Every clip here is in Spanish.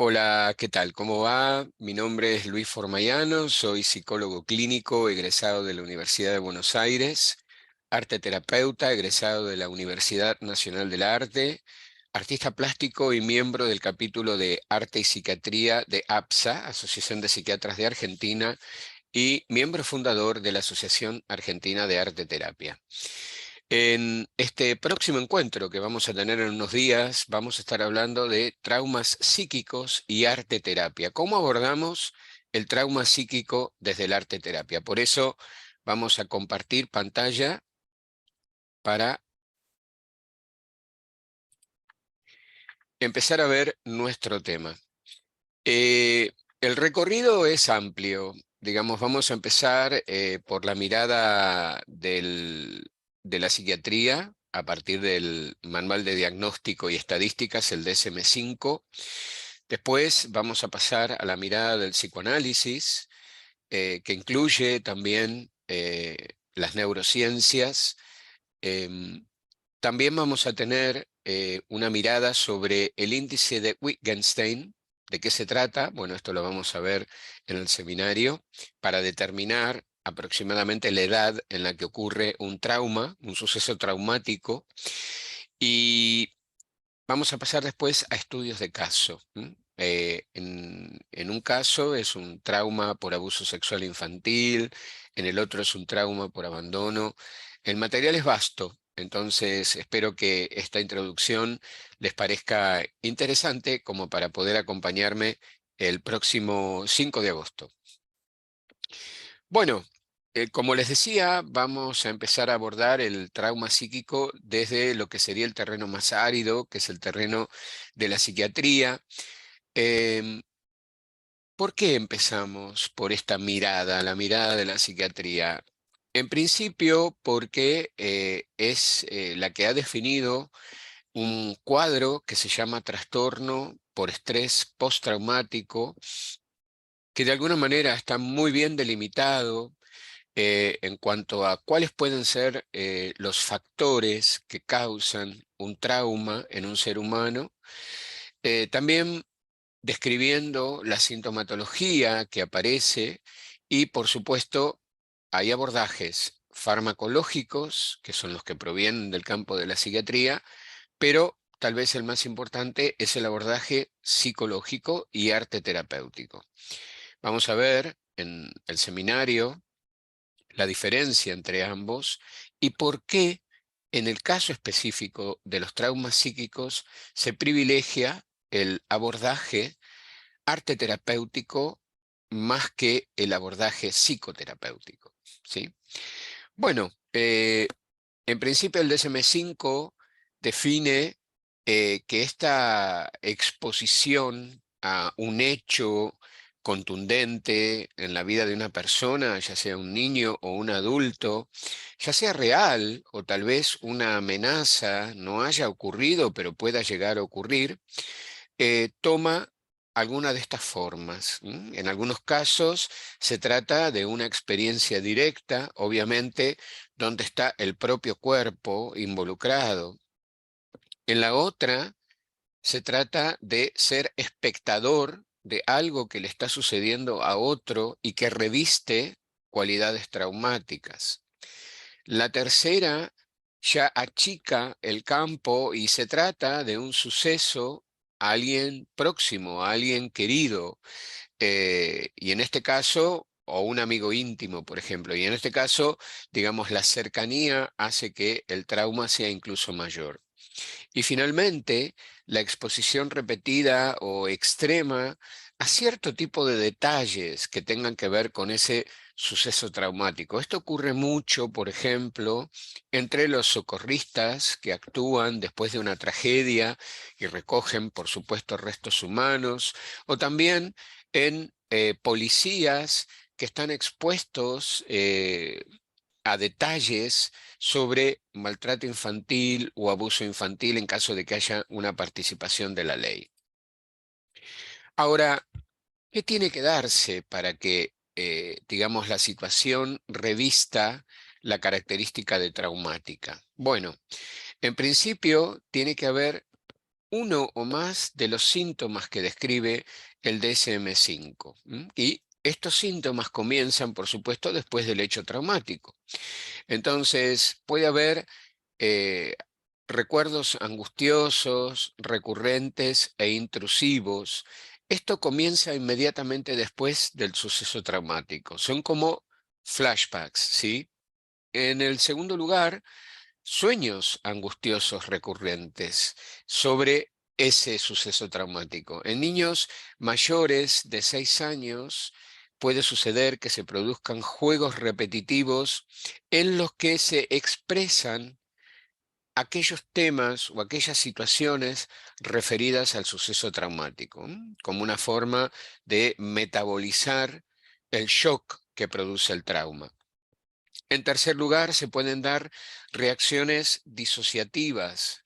Hola, ¿qué tal? ¿Cómo va? Mi nombre es Luis Formayano, soy psicólogo clínico egresado de la Universidad de Buenos Aires, arte terapeuta egresado de la Universidad Nacional del Arte, artista plástico y miembro del capítulo de Arte y Psiquiatría de APSA, Asociación de Psiquiatras de Argentina, y miembro fundador de la Asociación Argentina de Arte Terapia. En este próximo encuentro que vamos a tener en unos días, vamos a estar hablando de traumas psíquicos y arte terapia. ¿Cómo abordamos el trauma psíquico desde el arte terapia? Por eso vamos a compartir pantalla para empezar a ver nuestro tema. El recorrido es amplio. Digamos, vamos a empezar por la mirada de la psiquiatría a partir del Manual de Diagnóstico y Estadísticas, el DSM-5. Después vamos a pasar a la mirada del psicoanálisis, que incluye también las neurociencias. Em, También vamos a tener una mirada sobre el índice de Wittgenstein. ¿De qué se trata? Bueno, esto lo vamos a ver en el seminario para determinar aproximadamente la edad en la que ocurre un trauma, un suceso traumático, y vamos a pasar después a estudios de caso. En un caso es un trauma por abuso sexual infantil, en el otro es un trauma por abandono. El material es vasto, entonces espero que esta introducción les parezca interesante como para poder acompañarme el próximo 5 de agosto. Bueno, como les decía, vamos a empezar a abordar el trauma psíquico desde lo que sería el terreno más árido, que es el terreno de la psiquiatría. Em, ¿Por qué empezamos por esta mirada, la mirada de la psiquiatría? En principio, porque es la que ha definido un cuadro que se llama trastorno por estrés postraumático, que de alguna manera está muy bien delimitado en cuanto a cuáles pueden ser los factores que causan un trauma en un ser humano. También describiendo la sintomatología que aparece y, por supuesto, hay abordajes farmacológicos, que son los que provienen del campo de la psiquiatría, pero tal vez el más importante es el abordaje psicológico y arte terapéutico. Vamos a ver en el seminario la diferencia entre ambos y por qué en el caso específico de los traumas psíquicos se privilegia el abordaje arte terapéutico más que el abordaje psicoterapéutico, ¿sí? Bueno, en principio el DSM-5 define que esta exposición a un hecho contundente en la vida de una persona, ya sea un niño o un adulto, ya sea real o tal vez una amenaza no haya ocurrido, pero pueda llegar a ocurrir, toma alguna de estas formas. En algunos casos se trata de una experiencia directa, obviamente, donde está el propio cuerpo involucrado. En la otra, se trata de ser espectador de algo que le está sucediendo a otro y que reviste cualidades traumáticas. La tercera ya achica el campo y se trata de un suceso a alguien próximo, a alguien querido, y en este caso, o un amigo íntimo, por ejemplo, y en este caso, digamos, la cercanía hace que el trauma sea incluso mayor. Y finalmente, la exposición repetida o extrema a cierto tipo de detalles que tengan que ver con ese suceso traumático. Esto ocurre mucho, por ejemplo, entre los socorristas que actúan después de una tragedia y recogen, por supuesto, restos humanos, o también en policías que están expuestos a detalles sobre maltrato infantil o abuso infantil en caso de que haya una participación de la ley. Ahora, ¿qué tiene que darse para que, digamos, la situación revista la característica de traumática? Bueno, en principio tiene que haber uno o más de los síntomas que describe el DSM-5. Y estos síntomas comienzan, por supuesto, después del hecho traumático. Entonces, puede haber eh, recuerdos angustiosos, recurrentes e intrusivos. Esto comienza inmediatamente después del suceso traumático. Son como flashbacks, ¿sí? En el segundo lugar, sueños angustiosos recurrentes sobre ese suceso traumático. En niños mayores de 6 años puede suceder que se produzcan juegos repetitivos en los que se expresan aquellos temas o aquellas situaciones referidas al suceso traumático, como una forma de metabolizar el shock que produce el trauma. En tercer lugar, se pueden dar reacciones disociativas,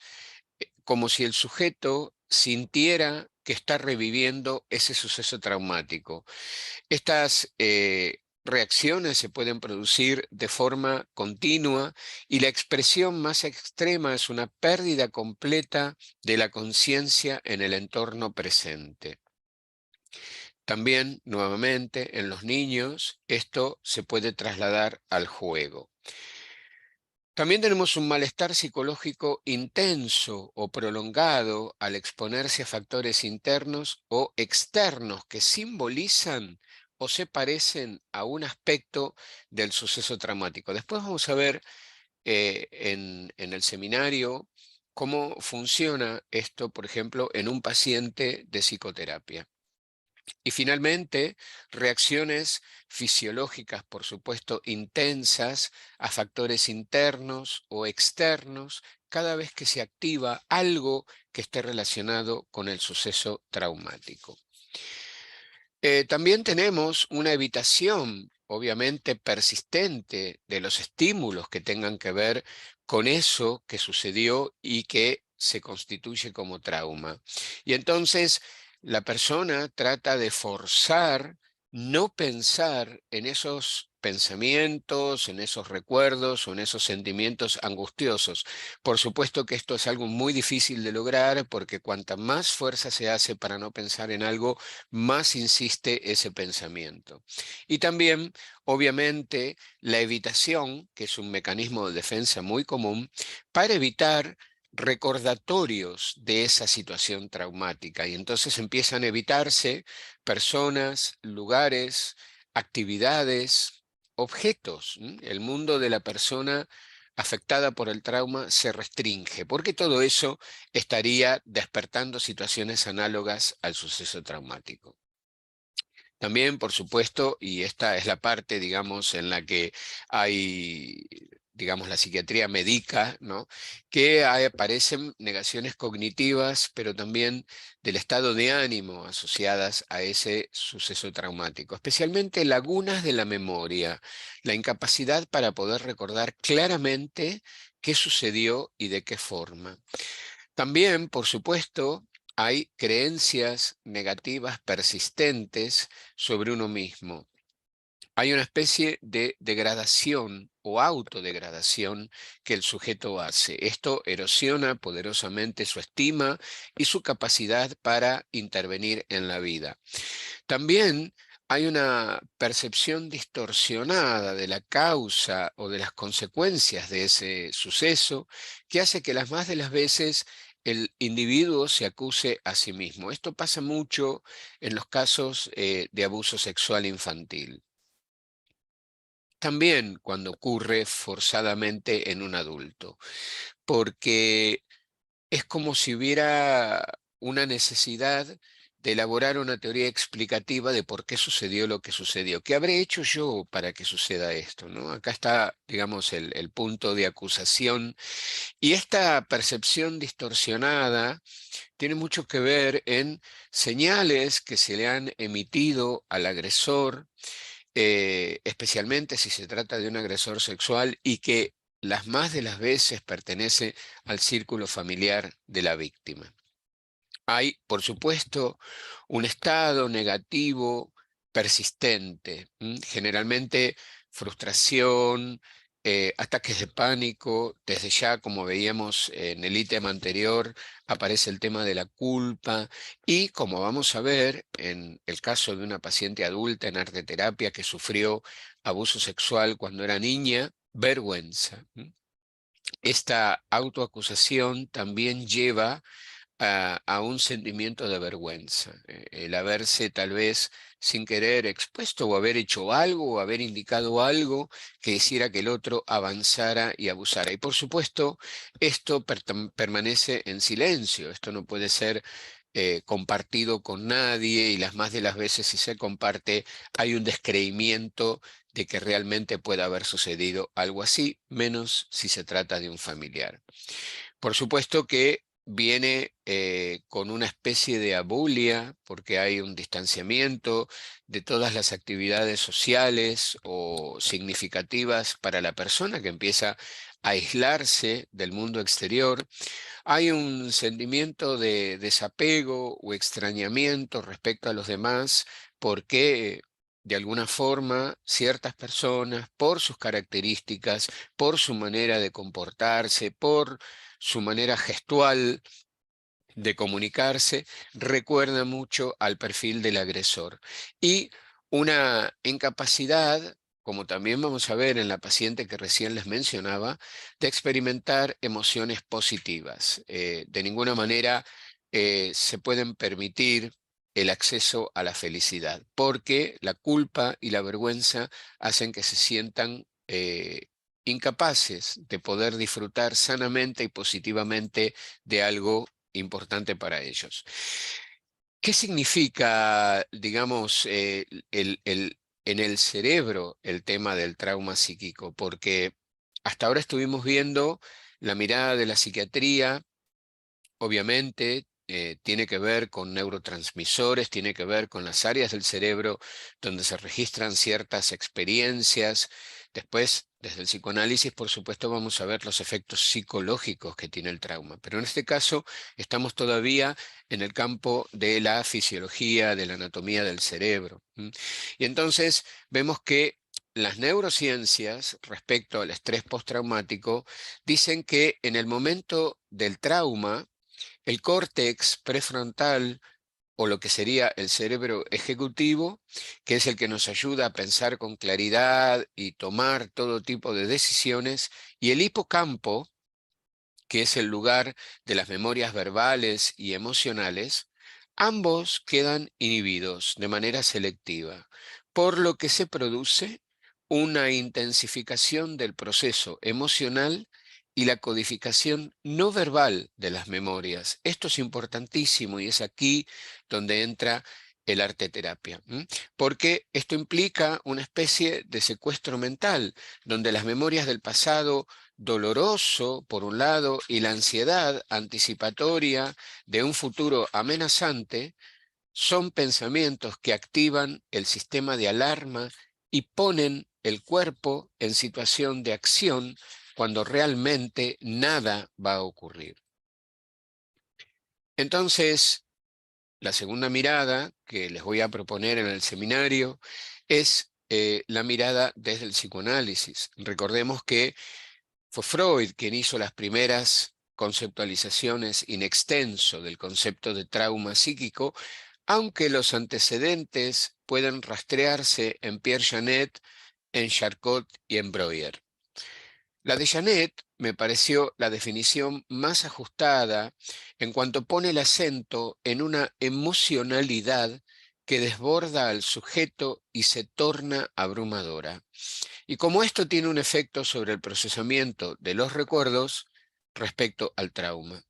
como si el sujeto sintiera que está reviviendo ese suceso traumático. Estas reacciones se pueden producir de forma continua y la expresión más extrema es una pérdida completa de la conciencia en el entorno presente. También, nuevamente, en los niños, esto se puede trasladar al juego. También tenemos un malestar psicológico intenso o prolongado al exponerse a factores internos o externos que simbolizan o se parecen a un aspecto del suceso traumático. Después vamos a ver en el seminario cómo funciona esto, por ejemplo, en un paciente de psicoterapia. Y finalmente, reacciones fisiológicas, por supuesto, intensas a factores internos o externos cada vez que se activa algo que esté relacionado con el suceso traumático. También tenemos una evitación, obviamente persistente, de los estímulos que tengan que ver con eso que sucedió y que se constituye como trauma. Y entonces la persona trata de forzar no pensar en esos pensamientos, en esos recuerdos o en esos sentimientos angustiosos. Por supuesto que esto es algo muy difícil de lograr porque cuanta más fuerza se hace para no pensar en algo, más insiste ese pensamiento. Y también, obviamente, la evitación, que es un mecanismo de defensa muy común, para evitar recordatorios de esa situación traumática. Y entonces empiezan a evitarse personas, lugares, actividades, objetos. El mundo de la persona afectada por el trauma se restringe, porque todo eso estaría despertando situaciones análogas al suceso traumático. También, por supuesto, y esta es la parte, digamos, en la que hay, digamos, la psiquiatría medica, ¿no? Que aparecen negaciones cognitivas, pero también del estado de ánimo asociadas a ese suceso traumático, especialmente lagunas de la memoria, la incapacidad para poder recordar claramente qué sucedió y de qué forma. También, por supuesto, hay creencias negativas persistentes sobre uno mismo. Hay una especie de degradación o autodegradación que el sujeto hace. Esto erosiona poderosamente su estima y su capacidad para intervenir en la vida. También hay una percepción distorsionada de la causa o de las consecuencias de ese suceso que hace que las más de las veces el individuo se acuse a sí mismo. Esto pasa mucho en los casos de abuso sexual infantil. También cuando ocurre forzadamente en un adulto, porque es como si hubiera una necesidad de elaborar una teoría explicativa de por qué sucedió lo que sucedió. ¿Qué habré hecho yo para que suceda esto? ¿No? Acá está, digamos, el punto de acusación. Y esta percepción distorsionada tiene mucho que ver en señales que se le han emitido al agresor, especialmente si se trata de un agresor sexual y que las más de las veces pertenece al círculo familiar de la víctima. Hay, por supuesto, un estado negativo persistente, generalmente frustración, ataques de pánico, desde ya, como veíamos en el ítem anterior, aparece el tema de la culpa y, como vamos a ver en el caso de una paciente adulta en arteterapia que sufrió abuso sexual cuando era niña, vergüenza. Esta autoacusación también lleva a un sentimiento de vergüenza, el haberse tal vez sin querer expuesto o haber hecho algo o haber indicado algo que hiciera que el otro avanzara y abusara. Y por supuesto, esto permanece en silencio, esto no puede ser compartido con nadie y las más de las veces si se comparte hay un descreimiento de que realmente pueda haber sucedido algo así, menos si se trata de un familiar. Por supuesto que viene con una especie de abulia, porque hay un distanciamiento de todas las actividades sociales o significativas para la persona que empieza a aislarse del mundo exterior. Hay un sentimiento de desapego o extrañamiento respecto a los demás, porque de alguna forma ciertas personas, por sus características, por su manera de comportarse, por su manera gestual de comunicarse, recuerda mucho al perfil del agresor. Y una incapacidad, como también vamos a ver en la paciente que recién les mencionaba, de experimentar emociones positivas. De ninguna manera se pueden permitir el acceso a la felicidad, porque la culpa y la vergüenza hacen que se sientan incapaces de poder disfrutar sanamente y positivamente de algo importante para ellos. ¿Qué significa, digamos, en el cerebro el tema del trauma psíquico? Porque hasta ahora estuvimos viendo la mirada de la psiquiatría. Obviamente, tiene que ver con neurotransmisores, tiene que ver con las áreas del cerebro donde se registran ciertas experiencias. Después, desde el psicoanálisis, por supuesto, vamos a ver los efectos psicológicos que tiene el trauma. Pero en este caso, estamos todavía en el campo de la fisiología, de la anatomía del cerebro. Y entonces vemos que las neurociencias respecto al estrés postraumático dicen que en el momento del trauma, el córtex prefrontal, o lo que sería el cerebro ejecutivo, que es el que nos ayuda a pensar con claridad y tomar todo tipo de decisiones, y el hipocampo, que es el lugar de las memorias verbales y emocionales, ambos quedan inhibidos de manera selectiva, por lo que se produce una intensificación del proceso emocional y la codificación no verbal de las memorias. Esto es importantísimo y es aquí donde entra el arte terapia, porque esto implica una especie de secuestro mental, donde las memorias del pasado doloroso, por un lado, y la ansiedad anticipatoria de un futuro amenazante, son pensamientos que activan el sistema de alarma y ponen el cuerpo en situación de acción cuando realmente nada va a ocurrir. Entonces, la segunda mirada que les voy a proponer en el seminario es la mirada desde el psicoanálisis. Recordemos que fue Freud quien hizo las primeras conceptualizaciones in extenso del concepto de trauma psíquico, aunque los antecedentes pueden rastrearse en Pierre Janet, en Charcot y en Breuer. La de Janet me pareció la definición más ajustada en cuanto pone el acento en una emocionalidad que desborda al sujeto y se torna abrumadora. Y como esto tiene un efecto sobre el procesamiento de los recuerdos respecto al trauma.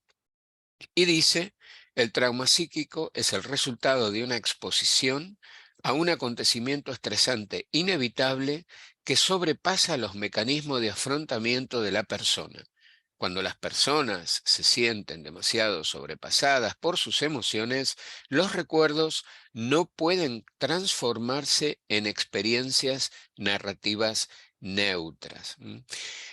Y dice, el trauma psíquico es el resultado de una exposición a un acontecimiento estresante inevitable que sobrepasa los mecanismos de afrontamiento de la persona. Cuando las personas se sienten demasiado sobrepasadas por sus emociones, los recuerdos no pueden transformarse en experiencias narrativas neutras.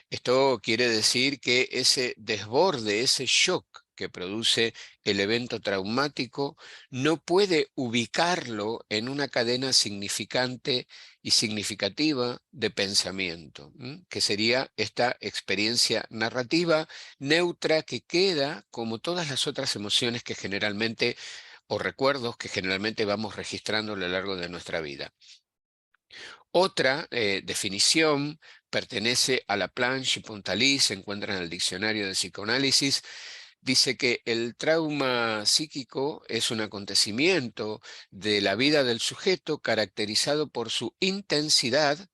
Esto quiere decir que ese desborde, ese shock que produce el evento traumático no puede ubicarlo en una cadena significante y significativa de pensamiento, que sería esta experiencia narrativa neutra que queda como todas las otras emociones que generalmente, o recuerdos que generalmente vamos registrando a lo largo de nuestra vida. Otra definición pertenece a Laplanche y Pontalis, se encuentra en el diccionario de psicoanálisis. Dice que el trauma psíquico es un acontecimiento de la vida del sujeto caracterizado por su intensidad,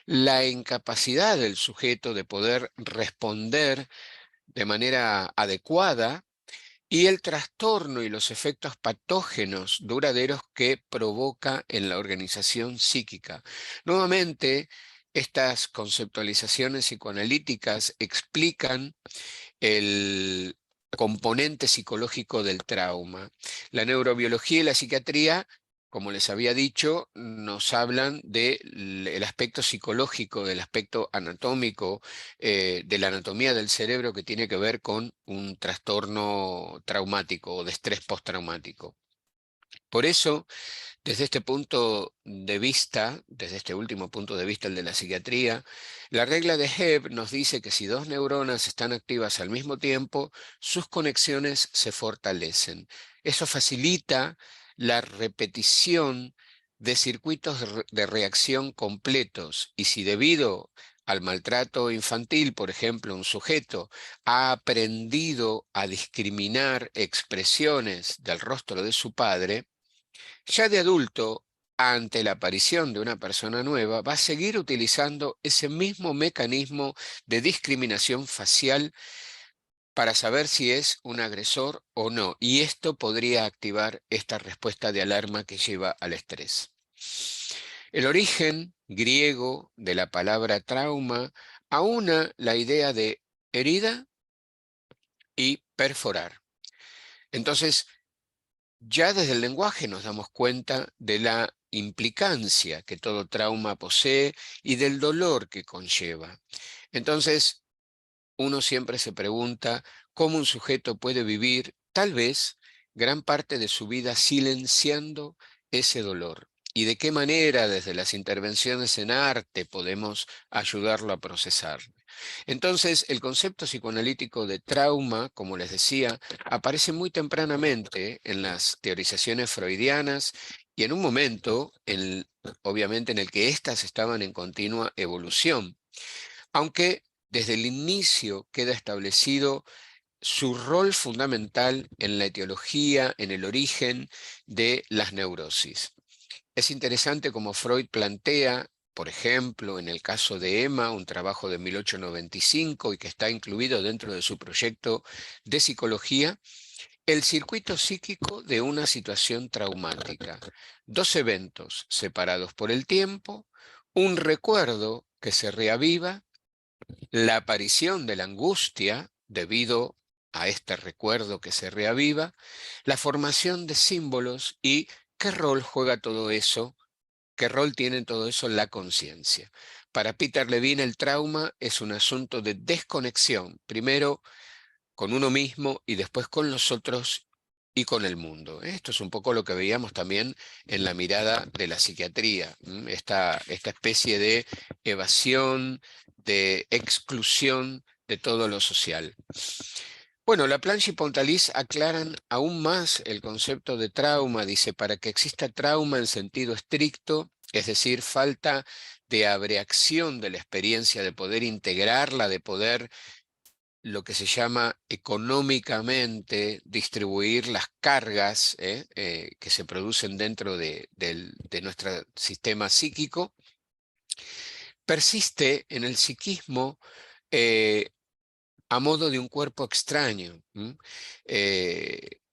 la incapacidad del sujeto de poder responder de manera adecuada y el trastorno y los efectos patógenos duraderos que provoca en la organización psíquica. Nuevamente, estas conceptualizaciones psicoanalíticas explican el componente psicológico del trauma. La neurobiología y la psiquiatría, como les había dicho, nos hablan del aspecto psicológico, del aspecto anatómico, de la anatomía del cerebro que tiene que ver con un trastorno traumático o de estrés postraumático. Por eso, desde este punto de vista, desde este último punto de vista, el de la psiquiatría, la regla de Hebb nos dice que si dos neuronas están activas al mismo tiempo, sus conexiones se fortalecen. Eso facilita la repetición de circuitos de reacción completos y si debido al maltrato infantil, por ejemplo, un sujeto ha aprendido a discriminar expresiones del rostro de su padre, ya de adulto, ante la aparición de una persona nueva, va a seguir utilizando ese mismo mecanismo de discriminación facial para saber si es un agresor o no. Y esto podría activar esta respuesta de alarma que lleva al estrés. El origen griego de la palabra trauma aúna la idea de herida y perforar. Entonces, ya desde el lenguaje nos damos cuenta de la implicancia que todo trauma posee y del dolor que conlleva. Entonces, uno siempre se pregunta cómo un sujeto puede vivir, tal vez, gran parte de su vida silenciando ese dolor. Y de qué manera desde las intervenciones en arte podemos ayudarlo a procesarlo. Entonces, el concepto psicoanalítico de trauma, como les decía, aparece muy tempranamente en las teorizaciones freudianas y en un momento, obviamente, en el que éstas estaban en continua evolución. Aunque desde el inicio queda establecido su rol fundamental en la etiología, en el origen de las neurosis. Es interesante como Freud plantea, por ejemplo, en el caso de Emma, un trabajo de 1895 y que está incluido dentro de su proyecto de psicología, el circuito psíquico de una situación traumática. Dos eventos separados por el tiempo, un recuerdo que se reaviva, la aparición de la angustia debido a este recuerdo que se reaviva, la formación de símbolos y qué rol juega todo eso, qué rol tiene en todo eso la conciencia. Para Peter Levine el trauma es un asunto de desconexión, primero con uno mismo y después con los otros y con el mundo. Esto es un poco lo que veíamos también en la mirada de la psiquiatría, esta especie de evasión, de exclusión de todo lo social. Bueno, Laplanche y Pontalis aclaran aún más el concepto de trauma. Dice, para que exista trauma en sentido estricto, es decir, falta de abreacción de la experiencia, de poder integrarla, de poder lo que se llama económicamente distribuir las cargas que se producen dentro de nuestro sistema psíquico, persiste en el psiquismo eh, a modo de un cuerpo extraño.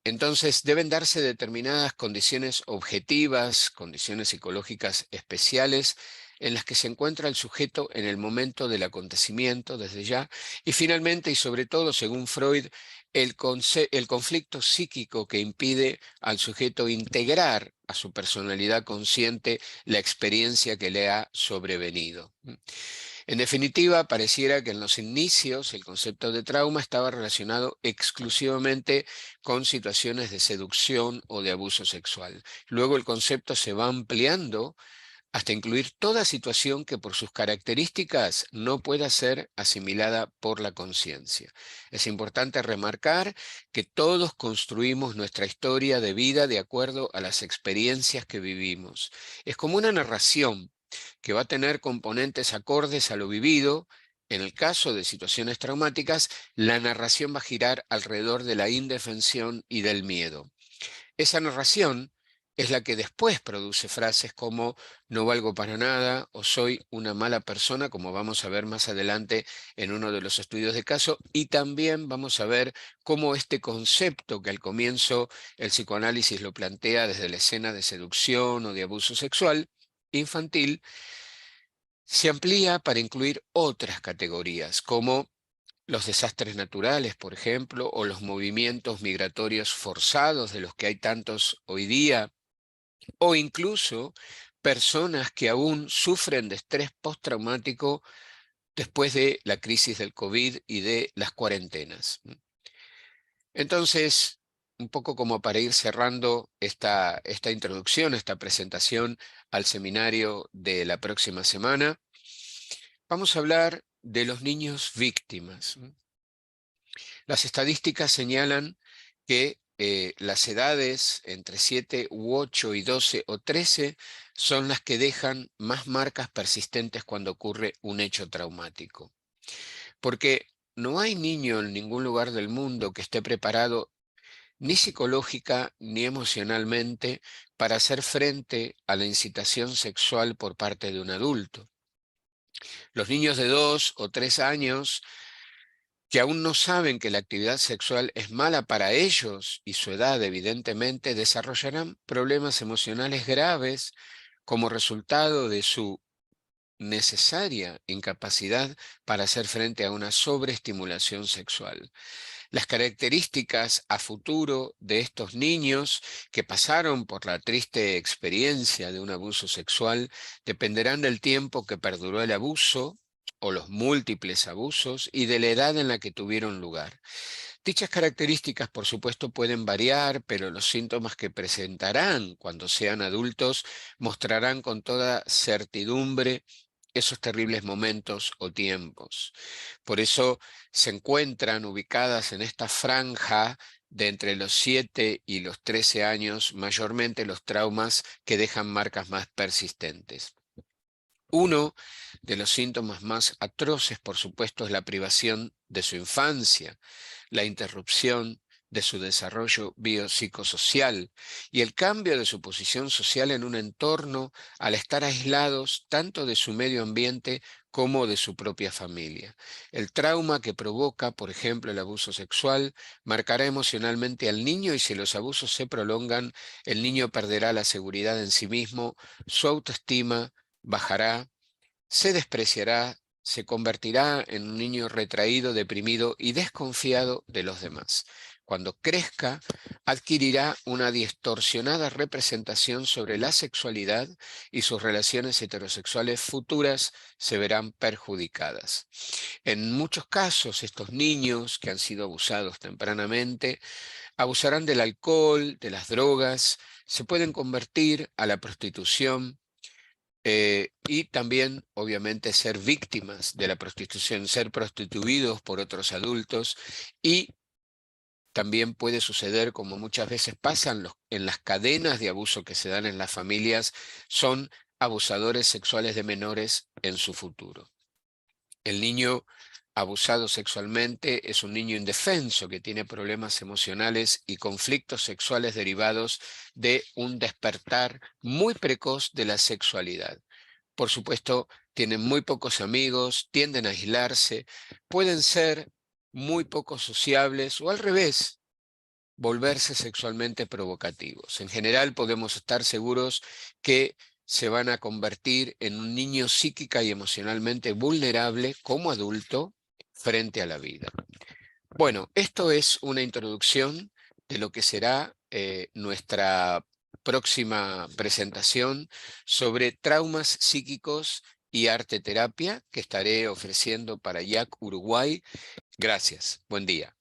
Entonces deben darse determinadas condiciones objetivas, condiciones psicológicas especiales en las que se encuentra el sujeto en el momento del acontecimiento desde ya y finalmente y sobre todo según Freud el conflicto psíquico que impide al sujeto integrar a su personalidad consciente la experiencia que le ha sobrevenido. En definitiva, pareciera que en los inicios el concepto de trauma estaba relacionado exclusivamente con situaciones de seducción o de abuso sexual. Luego el concepto se va ampliando hasta incluir toda situación que por sus características no pueda ser asimilada por la conciencia. Es importante remarcar que todos construimos nuestra historia de vida de acuerdo a las experiencias que vivimos. Es como una narración que va a tener componentes acordes a lo vivido. En el caso de situaciones traumáticas, la narración va a girar alrededor de la indefensión y del miedo. Esa narración es la que después produce frases como no valgo para nada o soy una mala persona, como vamos a ver más adelante en uno de los estudios de caso, y también vamos a ver cómo este concepto que al comienzo el psicoanálisis lo plantea desde la escena de seducción o de abuso sexual infantil, se amplía para incluir otras categorías, como los desastres naturales, por ejemplo, o los movimientos migratorios forzados, de los que hay tantos hoy día, o incluso personas que aún sufren de estrés postraumático después de la crisis del COVID y de las cuarentenas. Entonces, un poco como para ir cerrando esta introducción, esta presentación al seminario de la próxima semana, vamos a hablar de los niños víctimas. Las estadísticas señalan que las edades entre 7 u 8 y 12 o 13 son las que dejan más marcas persistentes cuando ocurre un hecho traumático. Porque no hay niño en ningún lugar del mundo que esté preparado ni psicológica ni emocionalmente para hacer frente a la incitación sexual por parte de un adulto. Los niños de 2 o 3 años que aún no saben que la actividad sexual es mala para ellos y su edad, evidentemente, desarrollarán problemas emocionales graves como resultado de su necesaria incapacidad para hacer frente a una sobreestimulación sexual. Las características a futuro de estos niños que pasaron por la triste experiencia de un abuso sexual dependerán del tiempo que perduró el abuso o los múltiples abusos y de la edad en la que tuvieron lugar. Dichas características, por supuesto, pueden variar, pero los síntomas que presentarán cuando sean adultos mostrarán con toda certidumbre esos terribles momentos o tiempos. Por eso se encuentran ubicadas en esta franja de entre los 7 y los 13 años, mayormente los traumas que dejan marcas más persistentes. Uno de los síntomas más atroces, por supuesto, es la privación de su infancia, la interrupción de su desarrollo biopsicosocial y el cambio de su posición social en un entorno al estar aislados tanto de su medio ambiente como de su propia familia. El trauma que provoca, por ejemplo, el abuso sexual, marcará emocionalmente al niño y si los abusos se prolongan, el niño perderá la seguridad en sí mismo, su autoestima bajará, se despreciará, se convertirá en un niño retraído, deprimido y desconfiado de los demás. Cuando crezca, adquirirá una distorsionada representación sobre la sexualidad y sus relaciones heterosexuales futuras se verán perjudicadas. En muchos casos, estos niños que han sido abusados tempranamente abusarán del alcohol, de las drogas, se pueden convertir a la prostitución, y también, obviamente, ser víctimas de la prostitución, ser prostituidos por otros adultos y también puede suceder, como muchas veces pasa en las cadenas de abuso que se dan en las familias, son abusadores sexuales de menores en su futuro. El niño abusado sexualmente es un niño indefenso que tiene problemas emocionales y conflictos sexuales derivados de un despertar muy precoz de la sexualidad. Por supuesto, tienen muy pocos amigos, tienden a aislarse, pueden ser muy poco sociables o al revés, volverse sexualmente provocativos. En general podemos estar seguros que se van a convertir en un niño psíquica y emocionalmente vulnerable como adulto frente a la vida. Bueno, esto es una introducción de lo que será nuestra próxima presentación sobre traumas psíquicos y arte terapia que estaré ofreciendo para Jack Uruguay. Gracias. Buen día.